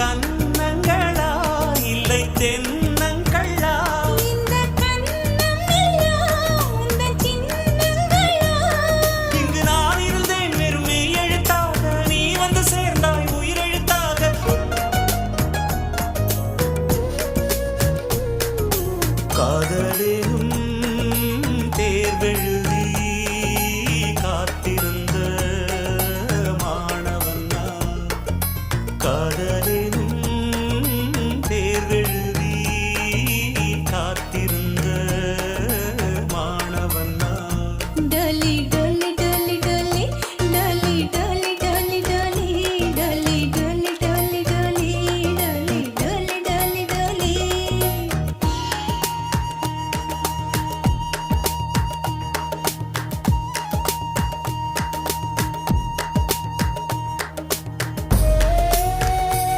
கன்னங்களா இல்லை தென்னங்களா? இந்த கண்ணம் எல்லாம் உந்தன் சின்னங்களா? இங்கு நான் இருந்தேன் வெறும் மெய் எழுத்தாக, நீ வந்து சேர்ந்தாய் உயிரெழுத்தாக. காதலேனும் தேர்வெழுதி காத்திருந்த மாணவன் நான். காதலேனும்